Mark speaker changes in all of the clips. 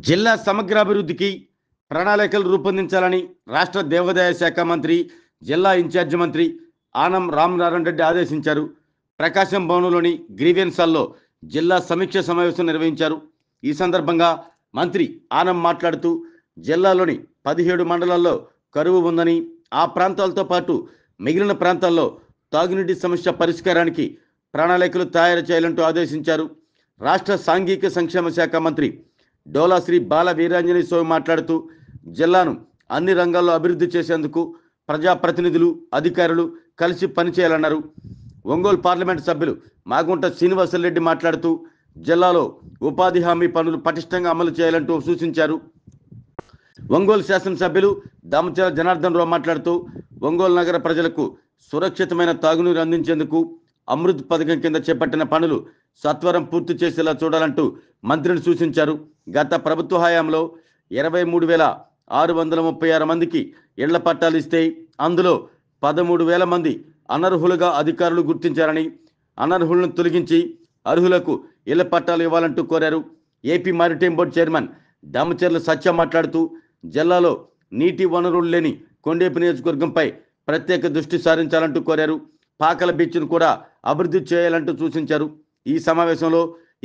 Speaker 1: జిల్లా సమగ్రాభివృద్ధికి ప్రణాళికలు రూపొందించాలని రాష్ట్ర దేవాదాయ శాఖ మంత్రి, జిల్లా ఇన్ఛార్జి మంత్రి ఆనం రామనారాయణ రెడ్డి ఆదేశించారు. ప్రకాశం భవనంలోని గ్రీవెన్స్ హాల్లో జిల్లా సమీక్ష సమావేశం నిర్వహించారు. ఈ సందర్భంగా మంత్రి ఆనం మాట్లాడుతూ జిల్లాలోని 17 మండలాల్లో కరువు ఉందని, ఆ ప్రాంతాలతో పాటు మిగిలిన ప్రాంతాల్లో తాగునీటి సమస్య పరిష్కారానికి ప్రణాళికలు తయారు చేయాలంటూ ఆదేశించారు. రాష్ట్ర సాంఘిక సంక్షేమ శాఖ మంత్రి డోలా శ్రీ బాల వీరాంజనేయ స్వామి మాట్లాడుతూ జిల్లాను అన్ని రంగాల్లో అభివృద్ధి చేసేందుకు ప్రజాప్రతినిధులు, అధికారులు కలిసి పనిచేయాలన్నారు. ఒంగోలు పార్లమెంటు సభ్యులు మాగుంట శ్రీనివాసరెడ్డి మాట్లాడుతూ జిల్లాలో ఉపాధి హామీ పనులు పటిష్టంగా అమలు చేయాలంటూ సూచించారు. ఒంగోలు శాసనసభ్యులు దామచర్ల జనార్దన్ రావు మాట్లాడుతూ ఒంగోలు నగర ప్రజలకు సురక్షితమైన తాగునీరు అందించేందుకు అమృత్ పథకం కింద చేపట్టిన పనులు సత్వరం పూర్తి చేసేలా చూడాలంటూ మంత్రిని సూచించారు. గత ప్రభుత్వ హయాంలో 23,636 మందికి ఇళ్ల పట్టాలు ఇస్తే అందులో 13,000 మంది అనర్హులుగా అధికారులు గుర్తించారని, అనర్హులను తొలగించి అర్హులకు ఇళ్ల పట్టాలు ఇవ్వాలంటూ కోరారు. AP maritime board chairman Damacharla Satya మాట్లాడుతూ జిల్లాలో నీటి వనరులు లేని కొండేపు నియోజకవర్గంపై ప్రత్యేక దృష్టి సారించాలంటూ కోరారు. పాకల బీచ్ను కూడా అభివృద్ధి చేయాలంటూ సూచించారు. ఈ సమావేశంలో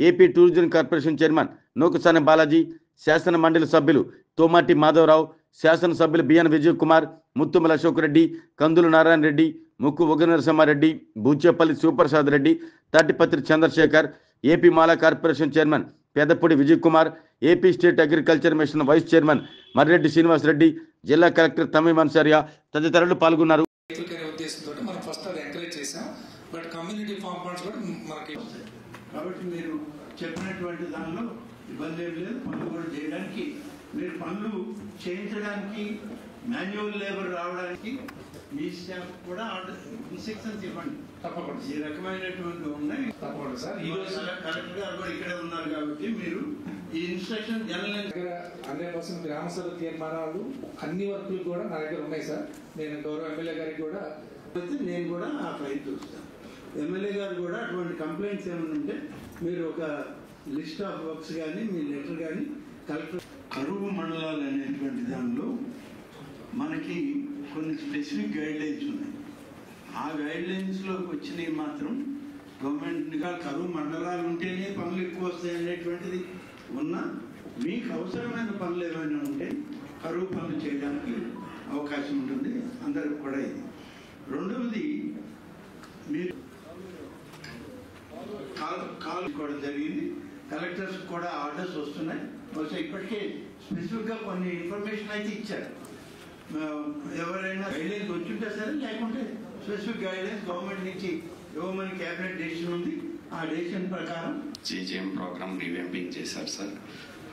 Speaker 1: AP tourism corporation chairman Nukasani Balaji, శాసన మండలి సభ్యులు తోమాటి మాధవరావు, శాసనసభ్యులు BN Vijay Kumar, Muthumula Ashok Reddy, Kandula Narayana Reddy, Mukku Ugranarasimha Reddy, Buchepalli Sivaprasad Reddy, Tadipatri Chandrasekhar, AP Mala corporation chairman Pedapudi Vijay Kumar, AP state agriculture mission vice chairman Marreddy Srinivas Reddy, జిల్లా కలెక్టర్ తమీం అన్సారియా తదితరులు పాల్గొన్నారు.
Speaker 2: కాబట్టి మీరు చెప్పినటువంటి దానిలో ఇబ్బంది ఏం లేదు. పనులు కూడా చేయడానికి, మీరు పనులు చేయించడానికి మాన్యువల్ లేబర్ రావడానికి మీ స్టాఫ్ కూడా ఇన్స్ట్రక్షన్స్ ఇవ్వండి. తప్పకుండా ఈ రకమైనటువంటి ఉన్నాయి. తప్పకుండా సార్. ఈ రోజు కలెక్టర్ గారు కూడా ఇక్కడే ఉన్నారు కాబట్టి మీరు ఈ ఇన్స్ట్రక్షన్ జనరల్
Speaker 3: 100% గ్రామ సభ తీర్మానాలు అన్ని వర్కులు కూడా నా దగ్గర ఉన్నాయి సార్. నేను గౌరవ ఎమ్మెల్యే గారికి కూడా
Speaker 2: నేను కూడా ఆ ఫైల్ చూస్తాను. ఎమ్మెల్యే గారు కూడా అటువంటి కంప్లైంట్స్ ఏమైనా ఉంటే మీరు ఒక లిస్ట్ ఆఫ్ వర్క్స్ కానీ మీ లెటర్ కానీ కలెక్టర్. కరువు మండలాలు అనేటువంటి దానిలో మనకి కొన్ని స్పెసిఫిక్ గైడ్ లైన్స్ ఉన్నాయి. ఆ గైడ్ లైన్స్లోకి వచ్చినవి మాత్రం గవర్నమెంట్ కరువు మండలాలు ఉంటేనే పనులు ఎక్కువ వస్తాయి అనేటువంటిది ఉన్నా, మీకు అవసరమైన పనులు ఏమైనా ఉంటే కరువు పనులు చేయడానికి అవకాశం ఉంటుంది అందరికి కూడా. ఇది రెండవది, మీరు కాల్ కూడా జరిగింది. కలెక్టర్స్ కూడా ఆర్డర్స్ వస్తున్నాయి. బహుశా ఇప్పటికే స్పెసిఫిక్గా కొన్ని ఇన్ఫర్మేషన్ అయితే ఇచ్చారు. ఎవరైనా గైడ్లైన్స్ వచ్చింటే సరే, లేకుంటే స్పెసిఫిక్ గైడ్లైన్స్ గవర్నమెంట్ నుంచి ఇవ్వమని క్యాబినెట్ డెసిషన్ ఉంది. ఆ డెసిషన్ ప్రకారం
Speaker 4: జీజీఎం ప్రోగ్రామ్ రీవ్యాంపింగ్ చేశారు సార్.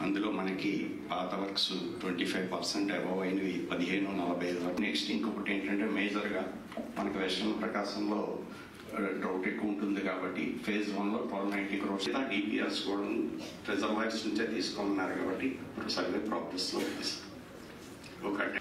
Speaker 4: అందులో మనకి పాత వర్క్స్ 25% అబవ్ అయినవి 15-45 వరకు. నెక్స్ట్ ఇంకొకటి ఏంటంటే మేజర్గా మనకి వెస్ట్రన్ ప్రకాశంలో డ్రౌట్ ఎక్కువ ఉంటుంది కాబట్టి ఫేజ్ 1లో 1290 crores డిపిఆర్స్ కూడా రిజర్వాయర్స్ నుంచే తీసుకున్నారు కాబట్టి ఇప్పుడు సర్వే ప్రాగ్రెస్లో ఉంది సార్. ఒకటి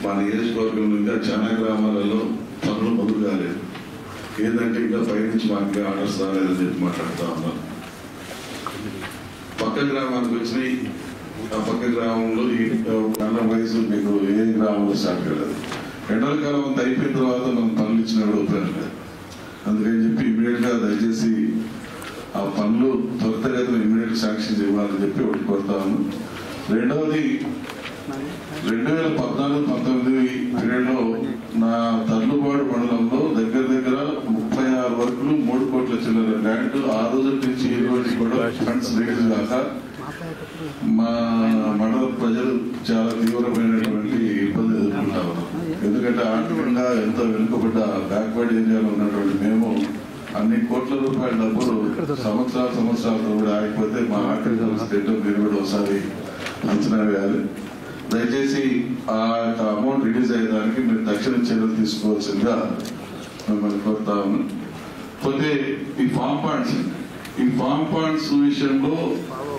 Speaker 5: మా నియోజకవర్గం ఇంకా చాలా గ్రామాలలో పనులు మొదలు కాలేదు. ఏంటంటే ఇంకా పైనుంచి మాకు ఆర్డర్స్ రాలేదని చెప్పి మాట్లాడుతూ ఉన్నాం. పక్క గ్రామానికి వచ్చినాయి. ఆ పక్క గ్రామంలో ఈ అన్న వయసు మీకు ఏ గ్రామంలో స్టార్ట్ కాలేదు. ఎండల కాలం అంతా అయిపోయిన తర్వాత మనం పనులు ఇచ్చినప్పుడు ఉపయోగం లేదు. అందుకని చెప్పి ఇమీడియట్ గా దయచేసి ఆ పనులు త్వరితగతిన ఇమీడియట్ శాంక్షన్ ఇవ్వాలని చెప్పి ఒకటి కోరుతాము. రెండవది, 2014-19 పీరియడ్లో నా తర్లుబాడు మండలంలో దగ్గర 36 వర్కులు 3 కోట్ల చిల్లర ల్యాండ్ ఆ రోజు నుంచి ఈ రోజు కూడా ఫండ్స్ రిలీజ్ కాక మా మండల ప్రజలు చాలా తీవ్రమైనటువంటి ఇబ్బంది ఎదుర్కొంటా ఉన్నాం. ఎందుకంటే ఆర్థికంగా ఎంతో వెనుకబడ్డ బ్యాక్వర్డ్ ఏరియాలో ఉన్నటువంటి మేము అన్ని కోట్ల రూపాయల డబ్బులు సంవత్సరాలతో కూడా ఆగిపోతే మా ఆర్థిక స్టేట్ మీరు కూడా ఒకసారి అంచనా వేయాలి. దయచేసి ఆ అమౌంట్ రిలీజ్ అయ్యేదానికి మీరు తక్షణ చర్యలు తీసుకోవాల్సిందిగా మిమ్మల్ని ఇకపోతే ఈ ఫార్మ్ పాండ్స్ విషయంలో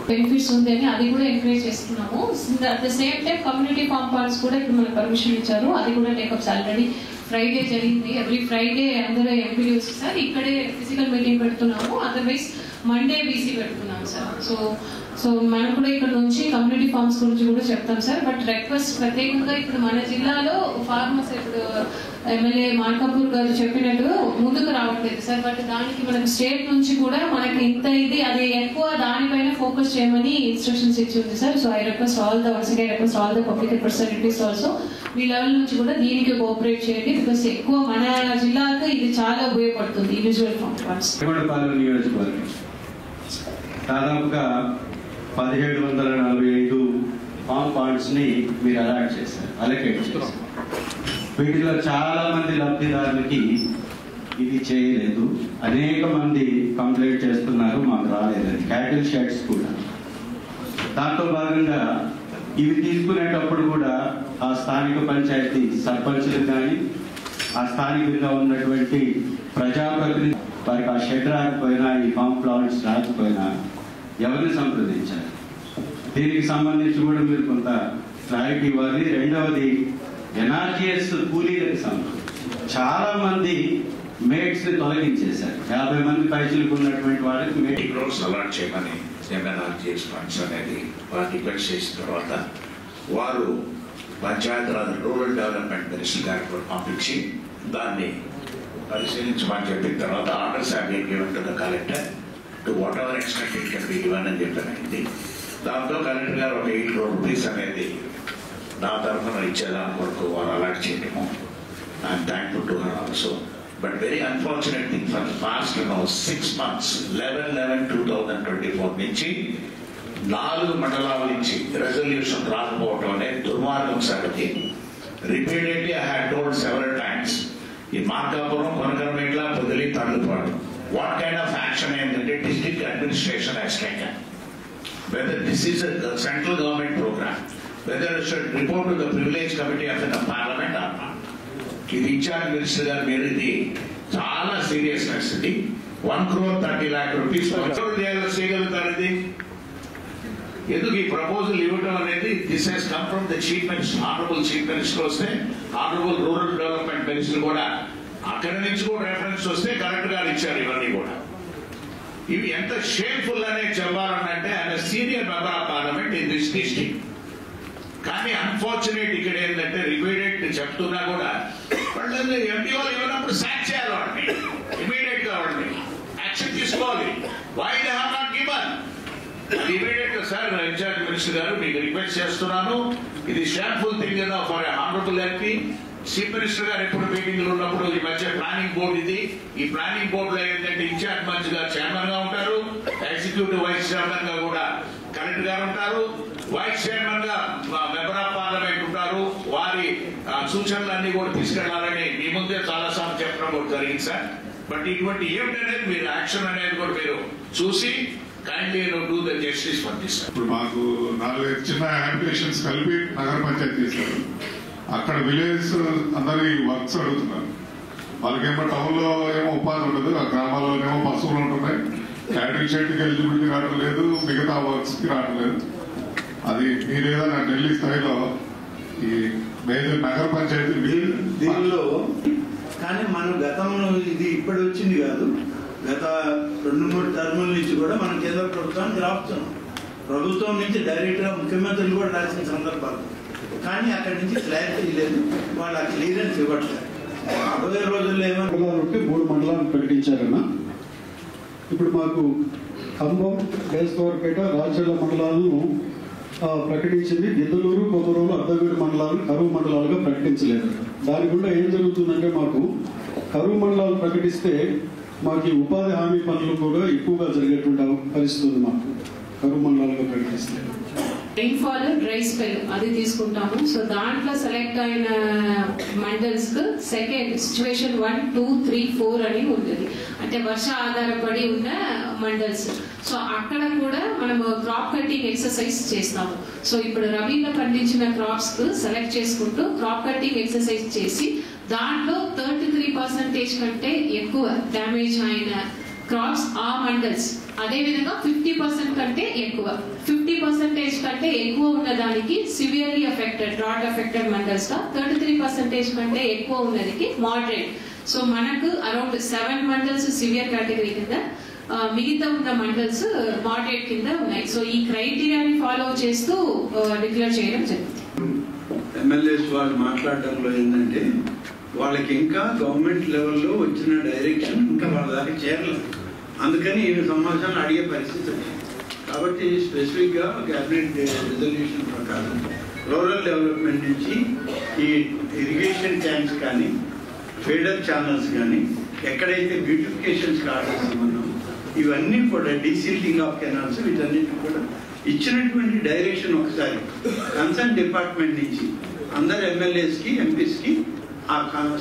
Speaker 6: బెనిఫిట్స్ ఉందని అది కూడా ఎంకరేజ్ చేస్తున్నాము. At the same time community farm parts కూడా ఇప్పుడు మనకు పర్మిషన్ ఇచ్చారు. అది కూడా టేకప్స్ ఆల్రెడీ ఫ్రైడే జరిగింది. ఎవ్రీ ఫ్రైడే అందరూ ఎంపీడీస్ సార్ ఇక్కడే ఫిజికల్ మీటింగ్ పెడుతున్నాము. అదర్వైజ్ మండే బీసీ పెడుతున్నాము సార్. సో మనం కూడా ఇక్కడ నుంచి కమ్యూనిటీ ఫార్మ్స్ గురించి కూడా చెప్తాం సార్. బట్ రిక్వెస్ట్ ప్రత్యేకంగా ఇప్పుడు మన జిల్లాలో ఫార్మర్స్ ఇప్పుడు ఎమ్మెల్యే మార్కాపూర్ గారు చెప్పినట్టు ముందుకు రావట్లేదు సార్. బట్ దానికి మనకు స్టేట్ నుంచి కూడా మనకి ఇంత ఇది అది ఎక్కువ దానిపైన ఫోకస్ చేయమని ఇన్స్ట్రక్షన్స్ ఇచ్చి ఉంది sir. So I request all the public representatives also me level నుంచి కూడా దీనికి కోఆపరేట్ చేయండి. బికాస్ ఎక్కువ మన జిల్లాకు ఇది చాలా ఉపయోగపడుతుంది ఇండివిజువల్ ఫార్మ్స్.
Speaker 7: నియోజకవర్గం దాదాపుగా 1745 ఫామ్ పాండ్స్ ని మీరు అలకేట్ చేశారు. వీటిలో చాలా మంది లబ్ధిదారులకి ఇది చేయలేదు. అనేక మంది కంప్లైంట్ చేస్తున్నారు మాకు రాలేదని. క్యాటిల్ షెడ్స్ కూడా దాంట్లో భాగంగా ఇవి తీసుకునేటప్పుడు కూడా ఆ స్థానిక పంచాయతీ సర్పంచులకు కానీ ఆ స్థానికంగా ఉన్నటువంటి ప్రజాప్రతినిధి వారికి ఆ షెడ్ రాకపోయినా ఈ ఫామ్ ప్లాంట్స్ రాకపోయినా ఎవరిని సంప్రదించారు? దీనికి సంబంధించి కూడా మీరు కొంత క్లారిటీ ఇవ్వాలి. రెండవది ఎన్ఆర్జీఎస్ కూలీలకు సంబంధించి చాలా మంది మేట్స్ ని తొలగించేశారు. 50 మంది పైసలకు ఉన్నటువంటి వాళ్ళకి
Speaker 8: మేట్ రోడ్స్ అలాట్ చేయమని ఎన్ఆర్జీఎస్ ఫండ్స్ అనేది వారు రిక్వెస్ట్ చేసిన తర్వాత వారు పంచాయతీరాజ్ రూరల్ డెవలప్మెంట్ మినిస్టర్ గారికి పంపించి దాన్ని పరిశీలించమని చెప్పిన తర్వాత orders have been given to the collector to whatever extent it can be given అని చెప్పానండి. దాంతో కలెక్టర్ గారు ఒక 8 crore rupees అనేది నా తరఫున ఇచ్చేదాని కొరకు వారు అలాట్ చేయడము. I'm thankful to her also. But very unfortunate thing for past 6 months 11/11/2024 నుంచి 4 మండలాల నుంచి రెజల్యూషన్ రాకపోవడం అనేది దుర్మార్గం సంగతి. Repeatedly I had told several times ఈ Markapuram, Konakanamitla, Podili, Tandripadu what kind of action the district administration has taken, whether this is a central government program, whether it should report to the privilege committee of the parliament or not. ఇది incharge minister గారు మీరు ఇది చాలా seriousness ఇది. 1,30,00,000 rupees చేయగలుగుతారు. ఇది ఎందుకు ఈ ప్రపోజల్ ఇవ్వడం అనేది this has come from the chief minister. Honourable chief minister వస్తే ఆనరబుల్ రూరల్ డెవలప్మెంట్ మినిస్టర్ కూడా అక్కడి నుంచి కూడా రెఫరెన్స్ వస్తే కలెక్టర్ గారు ఇచ్చారు. ఇవన్నీ కూడా ఇవి ఎంత షేమ్ఫుల్ అనేది చెప్పాలంటే ఆయన senior member of parliament in this district. కానీ అన్ఫార్చునేట్ ఇక్కడ ఏంటంటే రిపీటెడ్ చెప్తున్నా కూడా వాళ్ళని ఎంపీ వాళ్ళు ఇవ్వనప్పుడు సాక్ చేయాలి. వాడిని ఇమీడియట్ గా వాడిని యాక్షన్ తీసుకోవాలి. Why they have not given అది ఇమీడియట్ గా సార్ ఇన్ఛార్జ్ మినిస్టర్ గారు మీకు రిక్వెస్ట్ చేస్తున్నాను. ఇది shameful thing for honourable MP. Chief minister గారు ఎప్పుడు మీటింగ్లు ఉన్నప్పుడు ఈ మధ్య ప్లానింగ్ బోర్డు ఇది. ఈ ప్లానింగ్ బోర్డులో ఏంటంటే ఇన్ఛార్జ్ మంత్రి గారు చైర్మన్ గా ఉంటారు, ఎగ్జిక్యూటివ్ వైస్ చైర్మన్ గా కూడా కలెక్టర్ గారు ఉంటారు, వైస్ చైర్మన్ గా మెంబర్ ఆఫ్ పార్లమెంట్ ఉంటారు. వారి సూచనలన్నీ కూడా తీసుకెళ్లాలని మీ ముందే చాలా సార్లు చెప్పడం కూడా జరిగింది సార్. బట్ ఇటువంటి ఏమిటనేది మీరు యాక్షన్ అనేది కూడా మీరు చూసి kindly do the justice for this.
Speaker 5: ఇప్పుడు మాకు 4-5 చిన్న అప్లికేషన్స్ కలిపి నగర పంచాయతీ చేశారు. అక్కడ విలేజ్ అందరి వర్క్స్ అడుగుతున్నారు. వాళ్ళకేమో టౌన్ లో ఏమో ఉపాధి ఉండదు, ఆ గ్రామాల్లోనేమో పశువులు ఉంటున్నాయి. క్యాటరింగ్ షెడ్కి ఎలిజిబిలిటీ రావట్లేదు, మిగతా వర్క్స్ కి రావట్లేదు. అది మీరేదైనా ఢిల్లీ స్థాయిలో ఈ మేజర్ నగర పంచాయతీ
Speaker 2: దీనిలో కానీ మనం గతంలో ఇది ఇప్పుడు వచ్చింది కాదు, గత 2-3 టర్ముల నుంచి కూడా మనం కేంద్ర ప్రభుత్వానికి రాస్తున్నాం. ప్రభుత్వం నుంచి డైరెక్ట్ గా ముఖ్యమంత్రులు కూడా రాసిన సందర్భాలు. కానీ అక్కడి నుంచి క్లారిటీ లేదు, వాళ్ళు ఆ క్లియరెన్స్ ఇవ్వట్లేదు. 50 రోజుల్లో ఏమన్నా
Speaker 9: 3 మండలాలను ప్రకటించారన్న. ఇప్పుడు మాకు ఖమ్మం, కేశవరపేట, రాచర్ల మండలాలను ప్రకటించింది. గిద్దలూరు, కొమరూరు, అద్దవీడు మండలాలను కరువు మండలాలుగా ప్రకటించలేదు. దాని గుండా ఏం జరుగుతుందంటే మాకు కరువు మండలాలు ప్రకటిస్తే మాకు ఈ ఉపాధి హామీ పనులు కూడా ఎక్కువగా జరిగేటువంటి పరిస్థితి ఉంది. మాకు కరువు మండలాలుగా ప్రకటిస్తే
Speaker 6: రెయిన్ఫాల్, డ్రై స్పెల్ అది తీసుకుంటాము. సో దాంట్లో సెలెక్ట్ అయిన మండల్స్ కు సెకండ్ సిచ్యువేషన్ 1, 2, 3, 4 అని ఉంటుంది. అంటే వర్ష ఆధారపడి ఉన్న మండల్స్. సో అక్కడ కూడా మనము క్రాప్ కటింగ్ ఎక్సర్సైజ్ చేస్తాము. సో ఇప్పుడు రబీలో పండించిన క్రాప్స్ కు సెలెక్ట్ చేసుకుంటూ క్రాప్ కటింగ్ ఎక్సర్సైజ్ చేసి దాంట్లో 33% కంటే ఎక్కువ డ్యామేజ్ అయిన క్రాప్స్ ఆ మండల్స్. అదేవిధంగా 50% కంటే ఎక్కువ, 50% కంటే ఎక్కువ ఉన్న దానికి severely affected, drought affected mandals గా, 33% కంటే ఎక్కువ ఉన్నదికి మోడరేట్. సో మనకు అరౌండ్ 7 మండల్స్ సివియర్ కేటగిరీ కింద, మిగతా ఉన్న మండల్స్ మోడరేట్ కింద ఉన్నాయి. సో ఈ క్రైటీరియాని ఫాలో చేస్తూ డిక్లేర్ చేయడం జరిగింది.
Speaker 2: ఎమ్మెల్యేస్ వాళ్ళు మాట్లాడటంలో ఏంటంటే వాళ్ళకి ఇంకా గవర్నమెంట్ లెవెల్లో వచ్చిన డైరెక్షన్ ఇంకా వాళ్ళ దాకా చేరలేదు. అందుకని ఈ సమాచారాలు అడిగే పరిస్థితి ఉంది. కాబట్టి స్పెసిఫిక్గా క్యాబినెట్ రిజల్యూషన్ ప్రకారం రూరల్ డెవలప్మెంట్ నుంచి ఈ ఇరిగేషన్ ట్యాంక్స్ కానీ ఫీడర్ ఛానల్స్ కానీ ఎక్కడైతే బ్యూటిఫికేషన్స్ కావాల్సిన ఇవన్నీ కూడా డీసిల్టింగ్ ఆఫ్ కెనాల్స్ వీటన్నిటి కూడా ఇచ్చినటువంటి డైరెక్షన్ ఒకసారి కన్సర్న్ డిపార్ట్మెంట్ నుంచి అందరు ఎమ్మెల్యేస్కి ఎంపీస్కి ఆ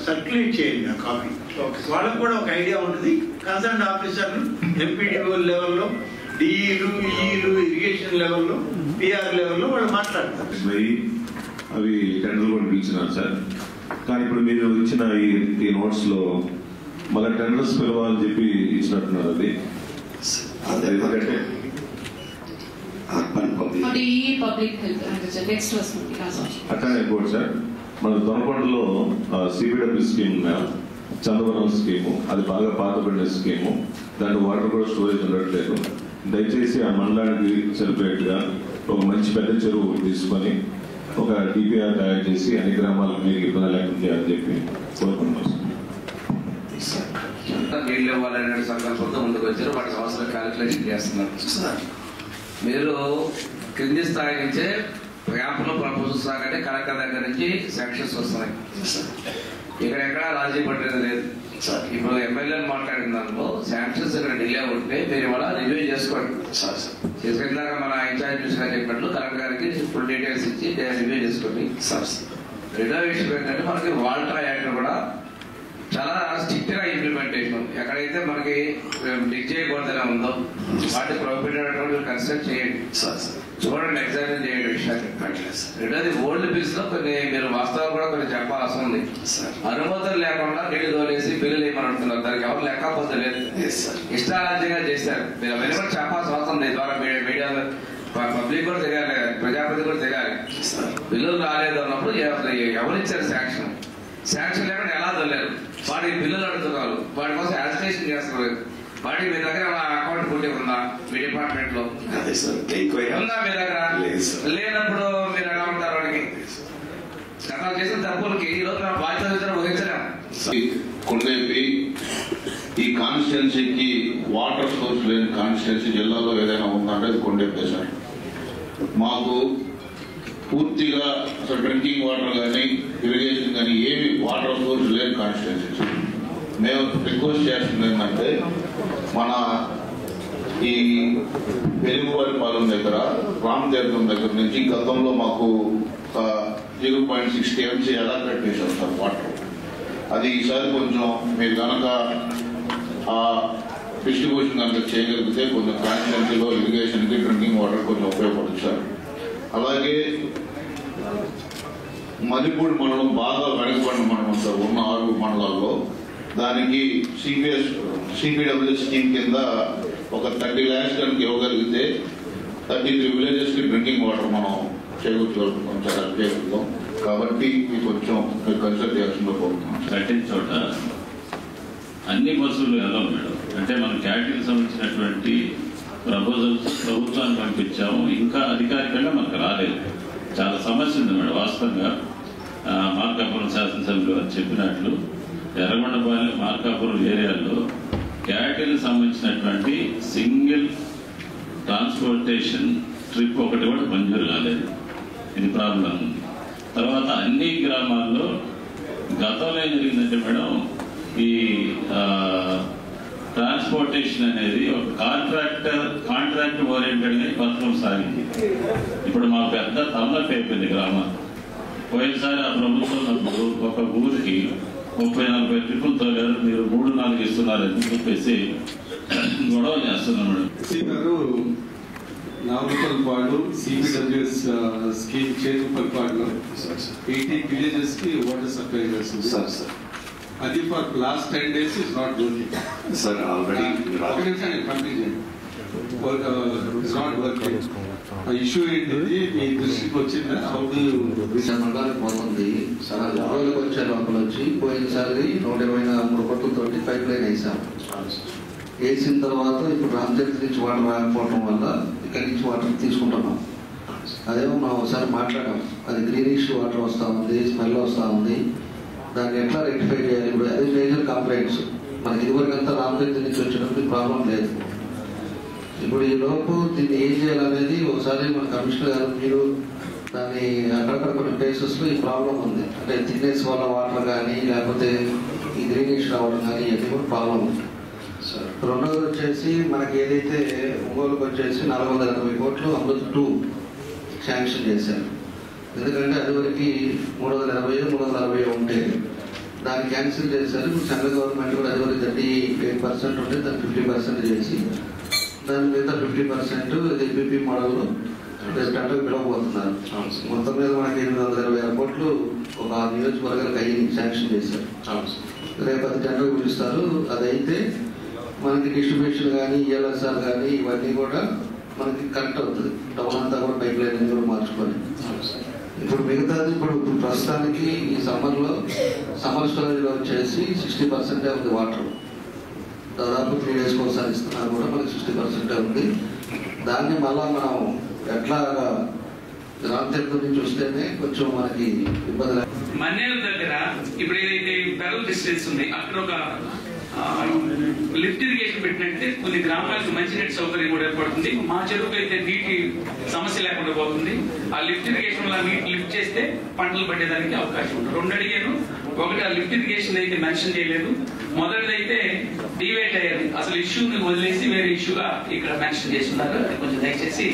Speaker 2: సర్క్యులేట్ చేయండి ఆ కాపీ. వాళ్ళకు కూడా ఒక ఐడియా ఉంటుంది. కన్సర్న్ ఆఫీసర్లు ఎంపీడీఓ లెవెల్లో, డిఈలు, ఈఈలు, ఇరిగేషన్ లెవెల్లో, పిఆర్ లెవెల్లో వాళ్ళు మాట్లాడతారు.
Speaker 10: అవి టెండర్లు కూడా పిలిచినారు సార్. కానీ ఇప్పుడు మీరు ఇచ్చిన ఈ నోట్స్ లో మళ్ళీ టెండర్స్ పిలవాలని చెప్పి ఇచ్చినట్టున్నారు. అది ఎందుకంటే అట్లానే ఇంకోటి సార్, మన దొరకొండలో సిబిడబ్ల్యూ స్కీమ్ చందవరం స్కీము, అది బాగా పాతబడిన స్కీము. దాంట్లో వాటర్ కూడా స్టోరేజ్ ఉండట్లేదు. దయచేసి ఆ మండలానికి సెలబ్రేట్ గా ఒక మంచి పెద్ద చెరువు తీసుకొని ఒక డిపిఆర్ తయారు చేసి అన్ని గ్రామాలకు మీకు ఇబ్బంది లేకుండా చేయాలని చెప్పి కోరుకుంటున్నాం.
Speaker 11: నీళ్ళు ఇవ్వాలనే సంకల్పంతో ముందుకు వచ్చారు. వాటి సంవత్సరం క్యాలిక్యులేషన్ చేస్తున్నారు. మీరు క్రింది స్థాయి నుంచే క్యాంపులో ప్రపోజల్స్ రాకంటే కలెక్టర్ దగ్గర నుంచి శాంక్షన్స్ వస్తున్నాయి. ఇక్కడెక్కడా రాజీ పడేది లేదు. ఇప్పుడు ఎమ్మెల్యేలు మాట్లాడిన దాంట్లో శాంక్షన్స్ ఇక్కడ డిలే ఉంటే మీరు ఇవాళ రివ్యూ చేసుకోండి. చేసుకున్నాక మన ఇన్ఛార్జ్ మినిస్టర్ చెప్పినట్లు కలెక్టర్ గారికి ఫుల్ డీటెయిల్స్ ఇచ్చి రివ్యూ చేసుకోండి. రెండో విషయం ఏంటంటే మనకి వాల్టర్ యాక్ట్ కూడా చాలా స్ట్రిక్ట్ గా ఇంప్లిమెంటేషన్. ఎక్కడైతే మనకి డిక్ చేయకూడదనే ఉందో వాటి ప్రొహిబిటెడ్ కన్సిడర్ చేయండి. చూడండి, ఎగ్జామిన్ చేయండి విషయాన్ని. రెండోది ఓల్డ్ బిల్స్ లో కొన్ని మీరు వాస్తవాలు కూడా కొన్ని చెప్పాల్సి ఉంది. అనుమతులు లేకుండా నీళ్లు తోలేసి బిల్లులు ఏమని అంటున్నారు. దానికి ఎవరు లేకపోతే లేదు, ఇష్టారాజ్యంగా చేశారు. మీరు అవన్నీ కూడా చెప్పాల్సిన అవసరం ఉంది. ద్వారా మీడియా పబ్లిక్ కూడా తెగాలి, ప్రజాప్రతి కూడా తెగాలి. బిల్లులు రాలేదు అన్నప్పుడు ఎవరిచ్చారు శాంక్షన్? శాంక్షన్ లేకుండా ఎలా తోలేరు? వాటికి బిల్లులు అడుగుతున్నారు, వాటి కోసం అజిటేషన్ చేస్తున్నారు. వాటి మీ దగ్గర అకౌంట్ పుట్టి ఉందా మీ డిపార్ట్మెంట్ లో? ఉందా మీ దగ్గర? లేనప్పుడు మీరు ఎలా ఉంటారు? వాడికి గతం చేసిన తప్పులకి ఈ రోజు నా బాధ్యత వహించలేము.
Speaker 5: కొండేపి ఈ కాన్స్టిట్యున్సీకి వాటర్ సోర్స్ లేని కాన్స్టిట్యున్సీ జిల్లాలో ఏదైనా ఉందంటే అది కొండేపి సార్. మాకు పూర్తిగా అసలు డ్రింకింగ్ వాటర్ కానీ ఇరిగేషన్ కానీ ఏమి వాటర్ సోర్స్ లేని కాన్స్టిట్యున్సీ. మేము రిక్వెస్ట్ చేస్తుంది ఏంటంటే మన ఈ వెలుగువారిపాలెం దగ్గర రామతీర్థం దగ్గర నుంచి గతంలో మాకు 0.6 TMC ఎలా కట్ చేశారు సార్ వాటర్. అది ఈసారి కొంచెం మీరు కనుక ఆ డిస్ట్రిబ్యూషన్ కనుక చేయగలిగితే కొంచెం కాన్స్టిట్యున్సీలో ఇరిగేషన్కి డ్రింకింగ్ వాటర్ కొంచెం ఉపయోగపడుతుంది సార్. అలాగే మదిపూడి మండలం బాగా వెనకబడిన మండలం సార్. ఉన్న 6 మండలాల్లో దానికి సిపిడబ్ల్యూ స్కీమ్ కింద ఒక 30 lakhs కనుక ఇవ్వగలిగితే 33 villages కి డ్రింకింగ్ వాటర్ మనం చేయగలుగుతాం సార్, చేయగలుగుతాం. కాబట్టి ఇది కొంచెం కన్సల్ట్ చేయాల్సిందో కోరుతున్నాం.
Speaker 10: కట్టిన చోట అన్ని బస్సులు ఎలా మేడం అంటే మనం క్యాటరీకి సంబంధించినటువంటి ప్రపోజల్స్ ప్రభుత్వాన్ని పంపించాము, ఇంకా అధికారికంగా మనకు రాలేదు. చాలా సమస్య ఉంది మేడం. వాస్తవంగా మార్కాపురం శాసనసభ్యులు అని చెప్పినట్లు ఎర్రగొండపాలెం మార్కాపురం ఏరియాలో క్యాటరీకి సంబంధించినటువంటి సింగిల్ ట్రాన్స్పోర్టేషన్ ట్రిప్ ఒకటి కూడా మంజూరు కాలేదు. ఇది ప్రాబ్లం. తర్వాత అన్ని గ్రామాల్లో గతంలో ఏం జరిగిందంటే మేడం ఈ ట్రాన్స్పోర్టేషన్ అనేది ఒక కాంట్రాక్ట్ ఓరియంటెడ్ గా పథకం సాగింది. ఇప్పుడు మా పెద్ద తలనొప్పి అయిపోయింది గ్రామాలు. పోయినసారి ఆ ప్రభుత్వం ఒక ఊరికి 30-40 ట్రిప్పులు తోలారు, మీరు 3-4 ఇస్తున్నారని చెప్పేసి గొడవ చేస్తున్నాం మేడం.
Speaker 12: నాగుపల్పాడు సిబిడబ్ల్యూఎస్ స్కీమ్ చేతుపల్పాడులో 18 villages కి వాటర్ సప్లై చేస్తుంది
Speaker 13: సార్.
Speaker 12: అది for last 10 days is not working
Speaker 13: sir. Already
Speaker 12: it's not working. Issue ఏంటిది మీ దృష్టికి వచ్చిందా? హౌ డు
Speaker 14: మండలానికి పోతుంది చాలా రోజులకు వచ్చే లోపల వచ్చి పోయినసారి 123 కోట్లతోటి పైప్ లైన్ వేసాము. వేసిన తర్వాత ఇప్పుడు రామచంద్ర నుంచి వాటర్ రాకపోవడం వల్ల ఇక్కడి నుంచి వాటర్ తీసుకుంటున్నాం. అదేమో మనం ఒకసారి మాట్లాడాం, అది గ్రీనిష్ వాటర్ వస్తూ ఉంది, స్మెల్ వస్తూ ఉంది, దాన్ని ఎట్లా రెక్టిఫై చేయాలి. ఇప్పుడు అది మేజర్ కంప్లైంట్స్. మనకి ఇదివరకు అంతా రామచంద్ర నుంచి వచ్చినప్పుడు ప్రాబ్లం లేదు. ఇప్పుడు ఈ లోపు దీన్ని ఏం చేయాలనేది ఒకసారి మన కమిషనర్ గారు మీరు దాన్ని అక్కడక్కడ కొన్ని ప్లేసెస్లో ఈ ప్రాబ్లం ఉంది. అంటే థిక్నెస్ వల్ల వాటర్ కానీ లేకపోతే ఈ గ్రీనిష్ రావడం కానీ ఇవన్నీ కూడా ప్రాబ్లం ఉంది. రెండోది వచ్చేసి మనకి ఏదైతే ఒంగోలుకు వచ్చేసి 480 కోట్లు అమృత్ 2 శాంక్షన్ చేశారు. ఎందుకంటే అదివరకు 380, 360 ఉంటే దాన్ని క్యాన్సిల్ చేశారు. ఇప్పుడు సెంట్రల్ గవర్నమెంట్ కూడా అదివరకు 38% ఉంటే దాన్ని 50% చేసి దాని మీద 50% ఇది ఏపీపీ మోడల్లో టెండర్ పిలవబోతున్నారు. మొత్తం మీద మనకి 820 కోట్లు ఒక నియోజకవర్గాలకు అయ్యి శాంక్షన్ చేశారు. రేపు అది టెండర్ పిలుస్తారు. అదైతే మనకి డిస్ట్రిబ్యూషన్ కానీ ఈఎల్ఎస్ఆర్ కానీ ఇవన్నీ కూడా మనకి కరెక్ట్ అవుతుంది. టౌన్ అంతా కూడా పైప్ లైన్ కూడా మార్చుకొని ఇప్పుడు మిగతాది ఇప్పుడు ప్రస్తుతానికి ఈ సమ్మర్లో సమ్మర్ స్టోరేజ్లో వచ్చేసి 60% ఉంది వాటర్. దాదాపు 3 days ఒకసారి ఇస్తున్నారు కూడా మనకి 60% ఉంది. దాన్ని మళ్ళా మనం ఎట్లాగా రామతీర్థం నుంచి వస్తేనే కొంచెం మనకి ఇబ్బంది.
Speaker 15: మన్నేరు దగ్గర ఇప్పుడు ఏదైతే పెరల్ డిస్టెన్స్ ఉంది అక్కడ ఒక లిఫ్ట్ ఇరిగేషన్ పెట్టినట్టే కొన్ని గ్రామాలకు మంచినీటి సౌకర్యం కూడా ఏర్పడుతుంది. మా చెరువుకు అయితే నీటి సమస్య లేకుండా పోతుంది. ఆ లిఫ్ట్ ఇరిగేషన్ వల్ల నీటి లిఫ్ట్ చేస్తే పంటలు పట్టేదానికి అవకాశం ఉంది. 2 అడిగాను. ఒకటి ఆ లిఫ్ట్ ఇరిగేషన్ అయితే మెన్షన్ చేయలేదు. మొదటిదైతే డివైట్ అయ్యారు. అసలు ఇష్యూని వదిలేసి వేరే ఇష్యూగా ఇక్కడ మెన్షన్ చేస్తున్నారు. అది కొంచెం దయచేసి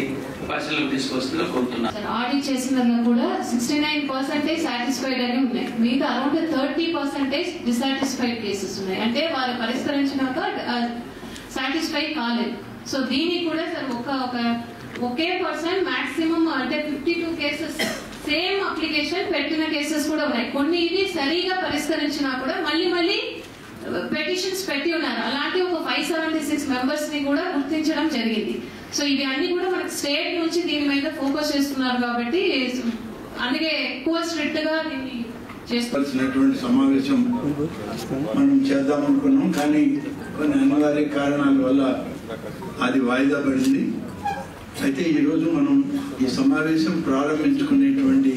Speaker 15: పరిశీలనకు తీసుకొస్తుందో కోరుతున్నాను.
Speaker 6: ఆడిట్ చేసిన కూడా 69% సాటిస్ఫైడ్ అని ఉన్నాయి. మిగతా అరౌండ్ 30% డిసాటిస్ఫైడ్ కేసెస్ ఉన్నాయి. అంటే వారు పరిష్కరించినాక సాటిస్ఫై కాలేదు. సో దీనికి కూడా సార్ ఒకే పర్సన్ మాక్సిమం అంటే 52 కేసెస్ సేమ్ అప్లికేషన్ పెట్టిన కేసెస్ కూడా ఉన్నాయి. కొన్ని ఇది సరిగా పరిష్కరించినా కూడా మళ్ళీ పెటిషన్స్ పెట్టి ఉన్నారు. అలాంటి ఒక 576 మెంబర్స్ ని కూడా గుర్తించడం జరిగింది. సో ఇవి అన్ని కూడా మనకి స్టేట్ నుంచి దీని మీద ఫోకస్ చేస్తున్నారు కాబట్టి అందుకే ఎక్కువ స్ట్రిక్ట్ గా దీన్ని
Speaker 2: చేస్తున్నటువంటి సమావేశం మనం చేద్దాం అనుకున్నాం. కానీ కొన్ని అనివార్య కారణాల వల్ల అది వాయిదా పడింది. అయితే ఈరోజు మనం ఈ సమావేశం ప్రారంభించుకునేటువంటి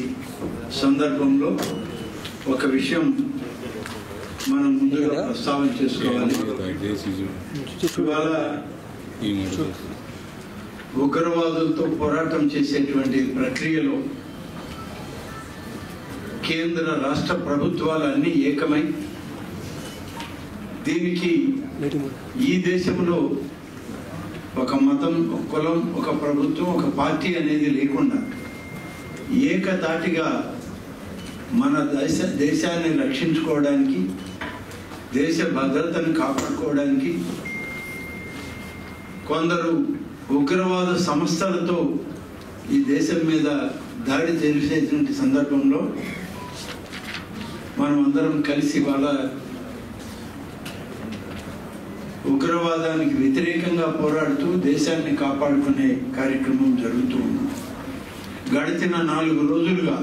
Speaker 2: సందర్భంలో ఒక విషయం మనం ముందుగా ప్రస్తావన చేసుకోవాలి. ఇవాళ ఉగ్రవాదులతో పోరాటం చేసేటువంటి ప్రక్రియలో కేంద్ర రాష్ట్ర ప్రభుత్వాలు అన్ని ఏకమై దీనికి ఈ దేశంలో ఒక మతం, ఒక కులం, ఒక ప్రభుత్వం, ఒక పార్టీ అనేది లేకుండా ఏకతాటిగా మన దేశాన్ని రక్షించుకోవడానికి, దేశ భద్రతను కాపాడుకోవడానికి కొందరు ఉగ్రవాద సంస్థలతో ఈ దేశం మీద దాడి చేసేటువంటి సందర్భంలో మనం అందరం కలిసి వాళ్ళ ఉగ్రవాదానికి వ్యతిరేకంగా పోరాడుతూ దేశాన్ని కాపాడుకునే కార్యక్రమం జరుగుతూ ఉంది. గడిచిన 4 రోజులుగా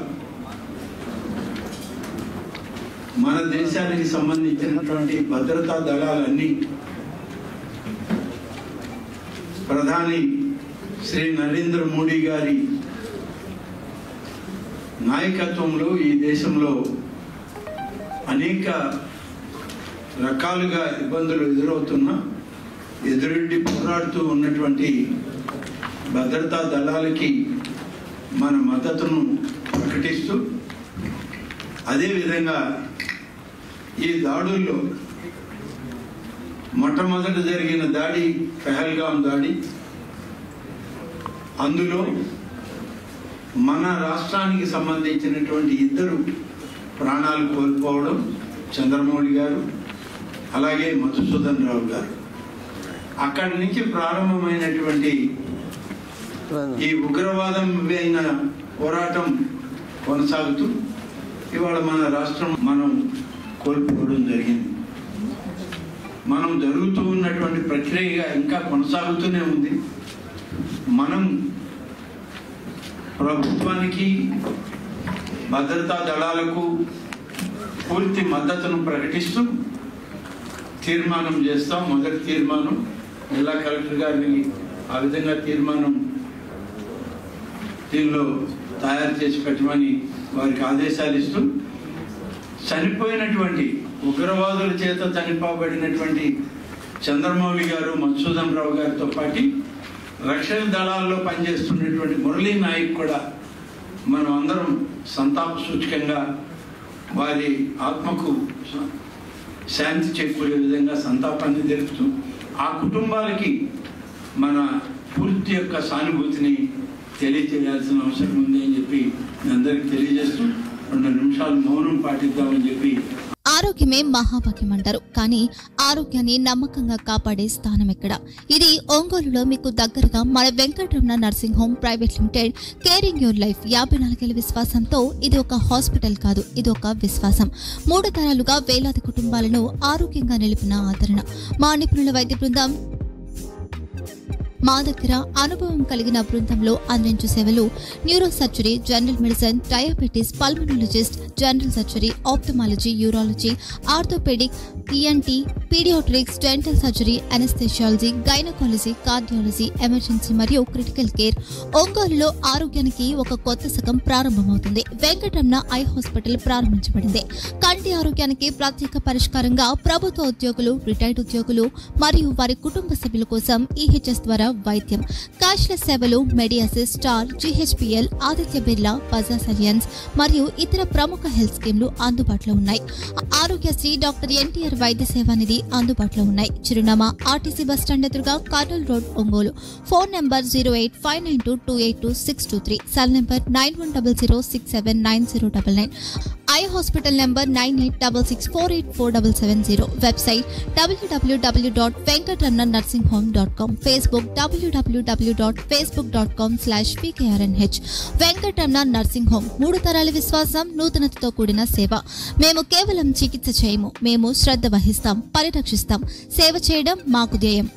Speaker 2: మన దేశానికి సంబంధించినటువంటి భద్రతా దళాలన్నీ ప్రధాని శ్రీ నరేంద్ర మోడీ గారి నాయకత్వంలో ఈ దేశంలో అనేక రకాలుగా ఇబ్బందులు ఎదురవుతున్నా ఎదురెడ్డి పోరాడుతూ ఉన్నటువంటి భద్రతా దళాలకి మన మద్దతును ప్రకటిస్తూ అదేవిధంగా ఈ దాడుల్లో మొట్టమొదట జరిగిన దాడి పెహల్గాం దాడి, అందులో మన రాష్ట్రానికి సంబంధించినటువంటి 2 ప్రాణాలు కోల్పోవడం, చంద్రమౌళి గారు అలాగే మధుసూదన్ రావు గారు. అక్కడి నుంచి ప్రారంభమైనటువంటి ఈ ఉగ్రవాదం అయిన పోరాటం కొనసాగుతూ ఇవాళ మన రాష్ట్రం మనం కోల్పోవడం జరిగింది. మనం జరుగుతూ ఉన్నటువంటి ప్రక్రియ ఇంకా కొనసాగుతూనే ఉంది. మనం ప్రభుత్వానికి భద్రతా దళాలకు పూర్తి మద్దతును ప్రకటిస్తూ తీర్మానం చేస్తాం. మొదటి తీర్మానం జిల్లా కలెక్టర్ గారిని ఆ విధంగా తీర్మానం దీనిలో తయారు చేసి పెట్టమని వారికి ఆదేశాలు ఇస్తూ చనిపోయినటువంటి ఉగ్రవాదుల చేత చనిపోబడినటువంటి చంద్రమౌళి గారు, మధుసూదన్ రావు గారితో పాటు రక్షణ దళాల్లో పనిచేస్తున్నటువంటి మురళీ నాయక్ కూడా మనం అందరం సంతాప సూచకంగా వారి ఆత్మకు శాంతి చేకూరే విధంగా సంతాపాన్ని తెలుపుతూ ఆ కుటుంబాలకి మన పూర్తి యొక్క సానుభూతిని తెలియజేయాల్సిన అవసరం ఉంది అని చెప్పి మీ అందరికి తెలియజేస్తూ 2 నిమిషాలు మౌనం పాటిద్దామని చెప్పి.
Speaker 13: ఆరోగ్యమే మహాభాగ్యం అంటారు, కానీ ఆరోగ్యాన్ని నమ్మకంగా కాపాడే స్థానం ఎక్కడ? ఇది ఒంగోలులో మీకు దగ్గరగా మన Venkataramana nursing home private limited. Caring your life 54 ఏళ్ల విశ్వాసంతో ఇది ఒక హాస్పిటల్ కాదు, ఇది ఒక విశ్వాసం. 3 తరాలుగా వేలాది కుటుంబాలను ఆరోగ్యంగా నిలిపిన ఆదరణ. మా నిపుణుల వైద్య బృందం మా దగ్గర అనుభవం కలిగిన బృందంలో అందించే సేవలు neuro surgery, general medicine, diabetes, pulmonologist, general surgery, ophthalmology, urology, orthopaedic, ENT, paediatrics, dental surgery, anaesthesiology, gynaecology, cardiology, emergency మరియు క్రిటికల్ కేర్. ఒంగోలులో ఆరోగ్యానికి ఒక కొత్త శకం ప్రారంభమవుతుంది. వెంకటరమణ ఐ హాస్పిటల్ ప్రారంభించబడింది. కంటి ఆరోగ్యానికి ప్రత్యేక పరిష్కారంగా ప్రభుత్వ ఉద్యోగులు, రిటైర్డ్ ఉద్యోగులు మరియు వారి కుటుంబ సభ్యుల కోసం EHS ద్వారా వైద్యం. క్యాష్లెస్ సేవలు Medi Assist, Star, GHPL, Aditya Birla, Bajaj Allianz మరియు ఇతర ప్రముఖ హెల్త్ స్కీమ్లు అందుబాటులో ఉన్నాయి. ఆరోగ్యశ్రీ, డాక్టర్ NTR వైద్య సేవా నిధి అందుబాటులో ఉన్నాయి. చిరునామా RTC బస్ స్టాండ్ ఎదురుగా, Kurnool road, Ongole. Phone number 08592282623, cell number 9100679099, eye hospital number 9866484770, website www.venkatramananursinghome.com, Facebook www.facebook.com/VKRNH. Venkataramana nursing home 3 తరాల విశ్వాసం, నూతనతతో కూడిన సేవ. మేము కేవలం చికిత్స చేయము, మేము శ్రద్ధ వహిస్తాం, పరిరక్షిస్తాం. సేవ చేయడం మాకు ధ్యేయం.